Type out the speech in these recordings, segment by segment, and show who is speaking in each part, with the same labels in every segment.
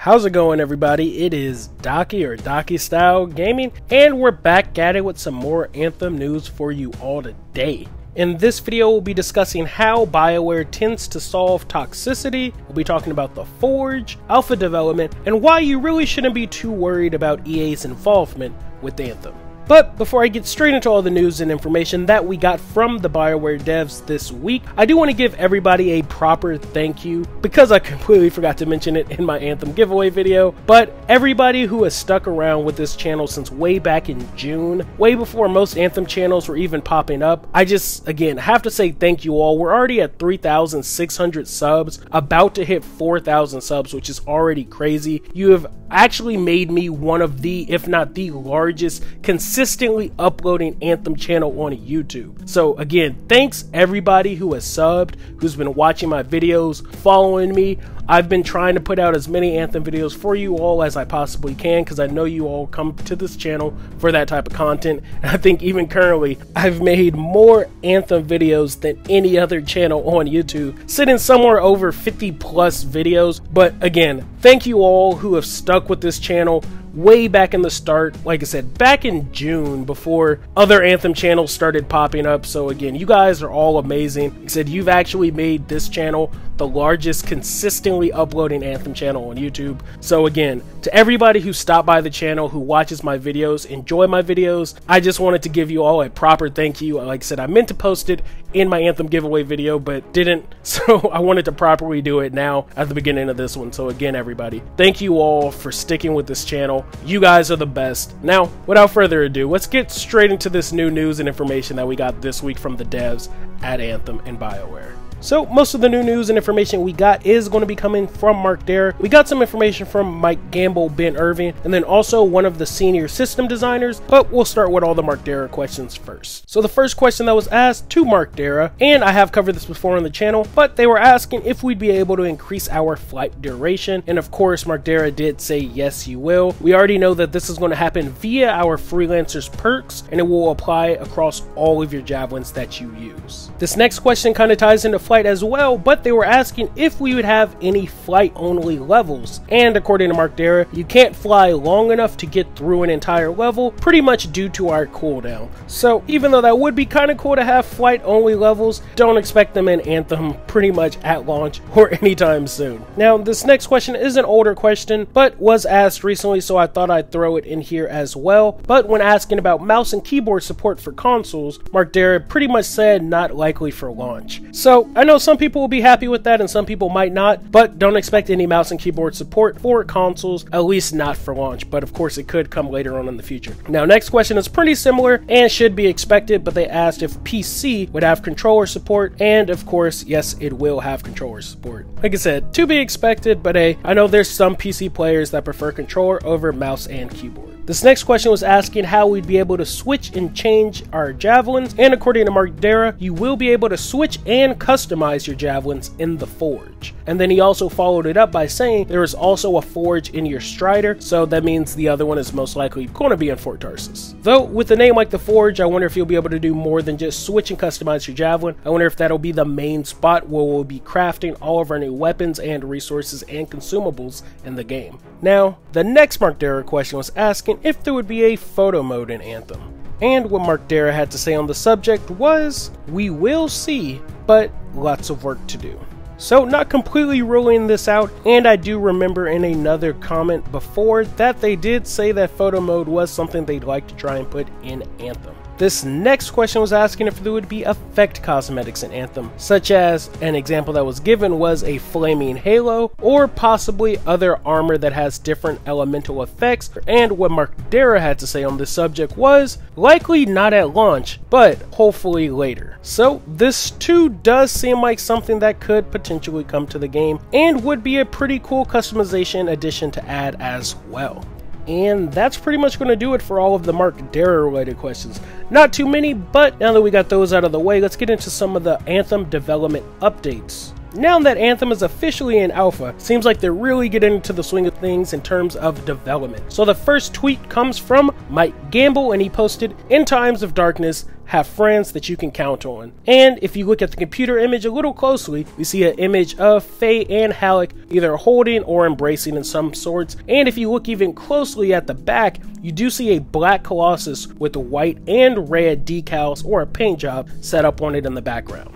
Speaker 1: How's it going, everybody? It is Docky or Docky Style Gaming, and we're back at it with some more Anthem news for you all today. In this video, we'll be discussing how BioWare tends to solve toxicity, we'll be talking about the Forge, alpha development, and why you really shouldn't be too worried about EA's involvement with Anthem. But before I get straight into all the news and information that we got from the BioWare devs this week, I do want to give everybody a proper thank you, because I completely forgot to mention it in my Anthem giveaway video. But everybody who has stuck around with this channel since way back in June, way before most Anthem channels were even popping up, I just, again, have to say thank you all. We're already at 3,600 subs, about to hit 4,000 subs, which is already crazy. You have actually made me one of the, if not the largest, consistently uploading Anthem channel on YouTube. So again, thanks everybody who has subbed, who's been watching my videos, following me. I've been trying to put out as many Anthem videos for you all as I possibly can, because I know you all come to this channel for that type of content. And I think even currently, I've made more Anthem videos than any other channel on YouTube, sitting somewhere over 50 plus videos. But again, thank you all who have stuck with this channel way back in the start, like I said, back in June, before other Anthem channels started popping up. So again, you guys are all amazing. Like I said, you've actually made this channel the largest consistently uploading Anthem channel on YouTube. So again, to everybody who stopped by the channel, who watches my videos, enjoy my videos, I just wanted to give you all a proper thank you. Like I said, I meant to post it in my Anthem giveaway video, but didn't, so I wanted to properly do it now at the beginning of this one. So again, everybody, thank you all for sticking with this channel. You guys are the best. Now, without further ado, let's get straight into this new news and information that we got this week from the devs at Anthem and BioWare. So most of the new news and information we got is going to be coming from Mark Dara. We got some information from Mike Gamble, Ben Irving, and then also one of the senior system designers, but we'll start with all the Mark Dara questions first. So the first question that was asked to Mark Dara, and I have covered this before on the channel, but they were asking if we'd be able to increase our flight duration, and of course Mark Dara did say yes, you will. We already know that this is going to happen via our freelancers perks, and it will apply across all of your javelins that you use. This next question kind of ties into flight as well, but they were asking if we would have any flight only levels, and according to Mark Dara, you can't fly long enough to get through an entire level, pretty much due to our cooldown. So even though that would be kind of cool to have flight only levels, don't expect them in Anthem pretty much at launch or anytime soon. Now this next question is an older question, but was asked recently, so I thought I'd throw it in here as well. But when asking about mouse and keyboard support for consoles, Mark Dara pretty much said not likely for launch. So I know some people will be happy with that and some people might not, but don't expect any mouse and keyboard support for consoles, at least not for launch, but of course it could come later on in the future. Now next question is pretty similar and should be expected, but they asked if PC would have controller support, and of course yes, it will have controller support. Like I said, to be expected, but hey, I know there's some PC players that prefer controller over mouse and keyboard. This next question was asking how we'd be able to switch and change our javelins, and according to Mark Dara, you will be able to switch and customize your javelins in the Forge. And then he also followed it up by saying there is also a Forge in your Strider, so that means the other one is most likely going to be in Fort Tarsus. Though with a name like the Forge, I wonder if you'll be able to do more than just switch and customize your javelin. I wonder if that'll be the main spot where we'll be crafting all of our new weapons and resources and consumables in the game. Now, the next Mark Dara question was asking if there would be a photo mode in Anthem. And what Mark Dara had to say on the subject was, we will see, but lots of work to do. So not completely ruling this out, and I do remember in another comment before that they did say that photo mode was something they'd like to try and put in Anthem. This next question was asking if there would be effect cosmetics in Anthem, such as an example that was given was a flaming halo, or possibly other armor that has different elemental effects, and what Mark Dara had to say on this subject was, likely not at launch, but hopefully later. So this too does seem like something that could potentially come to the game, and would be a pretty cool customization addition to add as well. And that's pretty much going to do it for all of the Mark Dara related questions. Not too many, but now that we got those out of the way, let's get into some of the Anthem development updates. Now that Anthem is officially in alpha, seems like they're really getting into the swing of things in terms of development. So the first tweet comes from Mike Gamble, and he posted, "In times of darkness, have friends that you can count on. And if you look at the computer image a little closely, we see an image of Faye and Halleck either holding or embracing in some sorts. And if you look even closely at the back, you do see a black Colossus with the white and red decals or a paint job set up on it in the background.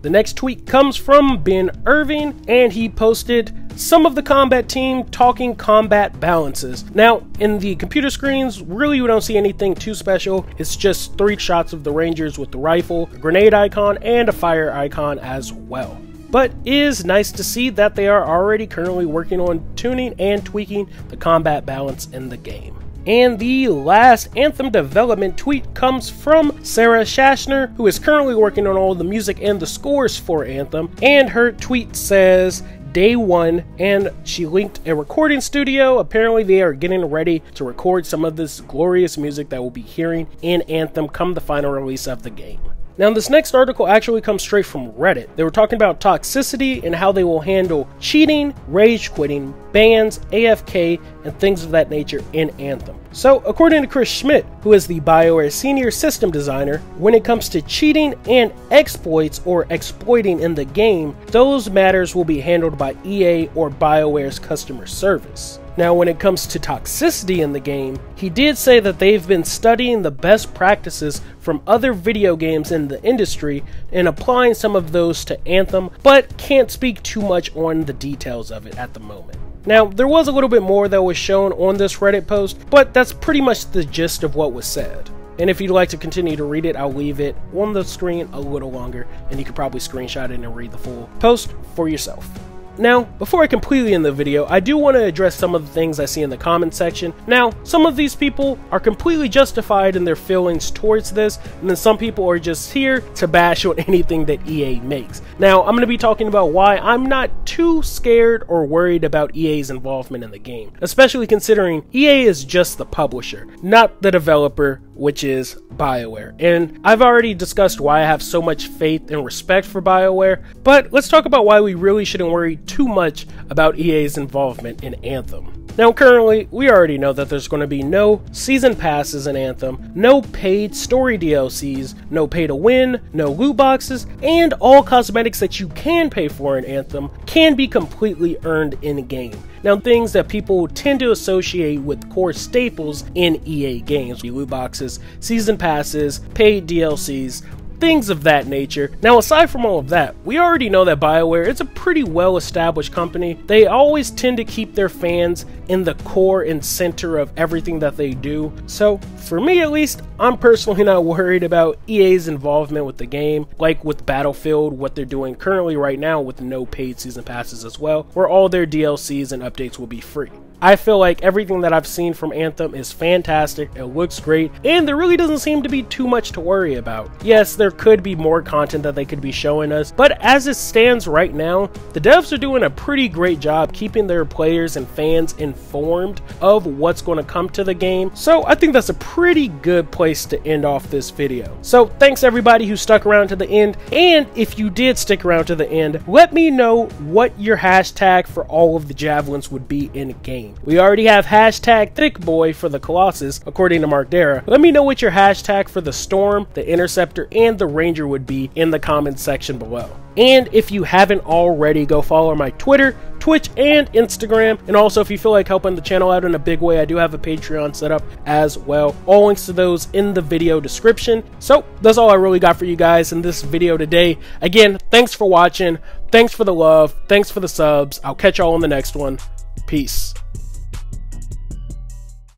Speaker 1: The next tweet comes from Ben Irving, and he posted some of the combat team talking combat balances. Now, in the computer screens, really we don't see anything too special. It's just 3 shots of the Rangers with the rifle, a grenade icon, and a fire icon as well. But it is nice to see that they are already currently working on tuning and tweaking the combat balance in the game. And the last Anthem development tweet comes from Sarah Schachner, who is currently working on all the music and the scores for Anthem. And her tweet says, Day 1, and she linked a recording studio. Apparently they are getting ready to record some of this glorious music that we'll be hearing in Anthem come the final release of the game. Now, this next article actually comes straight from Reddit. They were talking about toxicity and how they will handle cheating, rage quitting, bans, AFK, and things of that nature in Anthem. So, according to Chris Schmidt, who is the BioWare senior system designer, when it comes to cheating and exploits or exploiting in the game, those matters will be handled by EA or BioWare's customer service. Now, when it comes to toxicity in the game, he did say that they've been studying the best practices from other video games in the industry and applying some of those to Anthem, but can't speak too much on the details of it at the moment. Now, there was a little bit more that was shown on this Reddit post, but that's pretty much the gist of what was said. And if you'd like to continue to read it, I'll leave it on the screen a little longer, and you could probably screenshot it and read the full post for yourself. Now, before I completely end the video, I do want to address some of the things I see in the comment section. Now, some of these people are completely justified in their feelings towards this, and then some people are just here to bash on anything that EA makes. Now, I'm going to be talking about why I'm not too scared or worried about EA's involvement in the game, especially considering EA is just the publisher, not the developer, which is BioWare. And I've already discussed why I have so much faith and respect for BioWare, but let's talk about why we really shouldn't worry too much about EA's involvement in Anthem. Now, currently, we already know that there's going to be no season passes in Anthem, no paid story DLCs, no pay to win, no loot boxes, and all cosmetics that you can pay for in Anthem can be completely earned in-game. Now, things that people tend to associate with core staples in EA games, loot boxes, season passes, paid DLCs, things of that nature. Now, aside from all of that, we already know that BioWare is a pretty well-established company. They always tend to keep their fans in the core and center of everything that they do. So, for me at least, I'm personally not worried about EA's involvement with the game, like with Battlefield, what they're doing currently right now with no paid season passes as well, where all their DLCs and updates will be free. I feel like everything that I've seen from Anthem is fantastic, it looks great, and there really doesn't seem to be too much to worry about. Yes, there could be more content that they could be showing us, but as it stands right now, the devs are doing a pretty great job keeping their players and fans informed of what's going to come to the game, so I think that's a pretty good place to end off this video. So thanks everybody who stuck around to the end, and if you did stick around to the end, let me know what your hashtag for all of the Javelins would be in game. We already have hashtag thickboy for the Colossus, according to Mark Dara. Let me know what your hashtag for the Storm, the Interceptor, and the Ranger would be in the comments section below. And if you haven't already, go follow my Twitter, Twitch, and Instagram. And also, if you feel like helping the channel out in a big way, I do have a Patreon set up as well. All links to those in the video description. So that's all I really got for you guys in this video today. Again, thanks for watching. Thanks for the love. Thanks for the subs. I'll catch y'all in the next one. Peace.